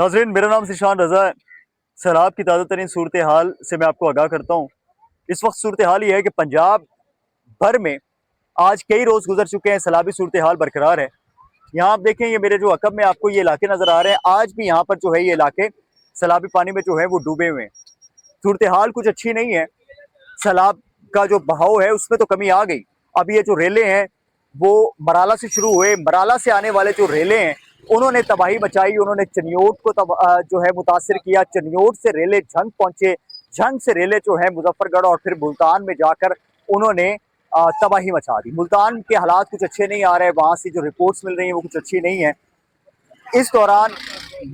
नाज़रीन, मेरा नाम ज़ीशान रज़ा है। सैलाब की ताज़ा तरीन सूरत हाल से मैं आपको आगाह करता हूँ। इस वक्त सूरत हाल ये है कि पंजाब भर में आज कई रोज़ गुजर चुके हैं, सैलाबी सूरत हाल बरकरार है। यहाँ आप देखें, ये मेरे जो अकब में आपको ये इलाके नज़र आ रहे हैं, आज भी यहाँ पर जो है ये इलाके सैलाबी पानी में जो है वो डूबे हुए हैं। सूरत हाल कुछ अच्छी नहीं है। सैलाब का जो बहाव है उसमें तो कमी आ गई। अब ये जो रेले हैं वो मराला से शुरू हुए, मराला से आने वाले जो रेले हैं उन्होंने तबाही मचाई, उन्होंने चनियोट को जो है मुतासिर किया। चनियोट से रेले झंग पहुंचे, झंग से रेले जो है मुजफ्फरगढ़ और फिर मुल्तान में जाकर उन्होंने तबाही मचा दी। मुल्तान के हालात कुछ अच्छे नहीं आ रहे, वहां से जो रिपोर्ट्स मिल रही हैं वो कुछ अच्छी नहीं है। इस दौरान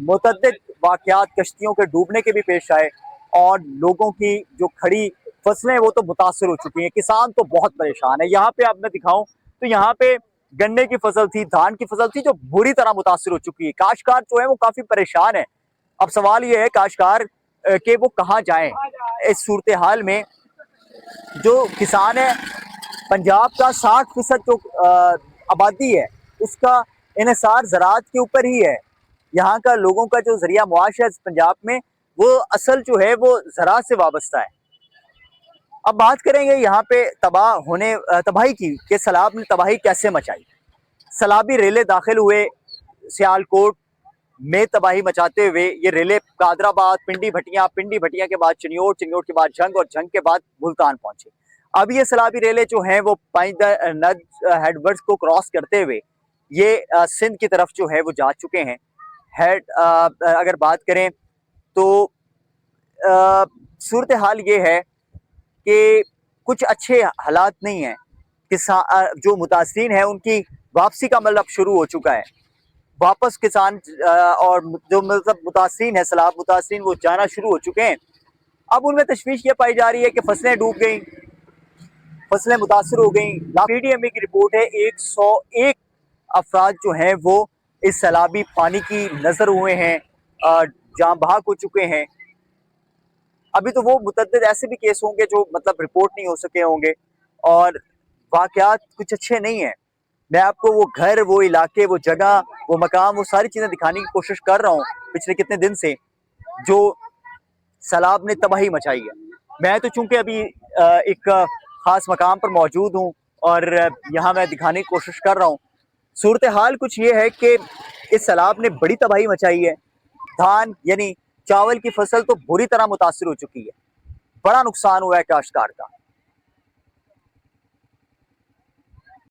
मुतअद्दिद वाक़यात कश्तियों के डूबने के भी पेश आए और लोगों की जो खड़ी फसलें वो तो मुतासर हो चुकी हैं। किसान तो बहुत परेशान है। यहाँ पे आप मैं दिखाऊं तो यहाँ पे गन्ने की फसल थी, धान की फसल थी जो बुरी तरह मुतासर हो चुकी है। काश्तकार जो है वो काफी परेशान है। अब सवाल ये है काश्तकार के वो कहाँ जाएं इस सूरत हाल में। जो किसान है, पंजाब का 60% जो आबादी है उसका इन्हिसार ज़राअत के ऊपर ही है। यहाँ का लोगों का जो जरिया मुआश है पंजाब में वो असल जो है वो ज़राअत से वाबस्ता है। अब बात करेंगे यहाँ पे तबाही की कि सैलाब ने तबाही कैसे मचाई। सैलाबी रेले दाखिल हुए सियालकोट में तबाही मचाते हुए। ये रेले कादराबाद, पिंडी भटिया के बाद चनियोट, चनियोट के बाद झंग और झंग के बाद मुल्तान पहुंचे। अब ये सैलाबी रेले जो हैं वो पाइंद नद हेडवर्ड्स को क्रॉस करते हुए ये सिंध की तरफ जो है वो जा चुके हैं। अगर बात करें तो सूरत हाल ये है कि कुछ अच्छे हालात नहीं है। जो मुतासरीन है उनकी वापसी का अमल अब शुरू हो चुका है। वापस किसान और जो मतलब मुतासरीन है, सैलाब मुतासरीन, वो जाना शुरू हो चुके हैं। अब उनमें तशवीश ये पाई जा रही है कि फसलें डूब गई, फसलें मुतासर हो गई। पीडीएमए की रिपोर्ट है 101 अफराद जो हैं वो इस सैलाबी पानी की नजर हुए हैं, जाँ बहक हो चुके हैं। अभी तो वो मुतअद्दिद ऐसे भी केस होंगे जो मतलब रिपोर्ट नहीं हो सके होंगे और वाकयात कुछ अच्छे नहीं है। मैं आपको वो घर, वो इलाके, वो जगह, वो मकाम, वो सारी चीजें दिखाने की कोशिश कर रहा हूँ पिछले कितने दिन से जो सैलाब ने तबाही मचाई है। मैं तो चूंकि अभी एक खास मकाम पर मौजूद हूँ और यहाँ मैं दिखाने की कोशिश कर रहा हूँ। सूरत हाल कुछ ये है कि इस सैलाब ने बड़ी तबाही मचाई है। धान यानी चावल की फसल तो बुरी तरह मुतासर हो चुकी है। बड़ा नुकसान हुआ है काश्तकार का।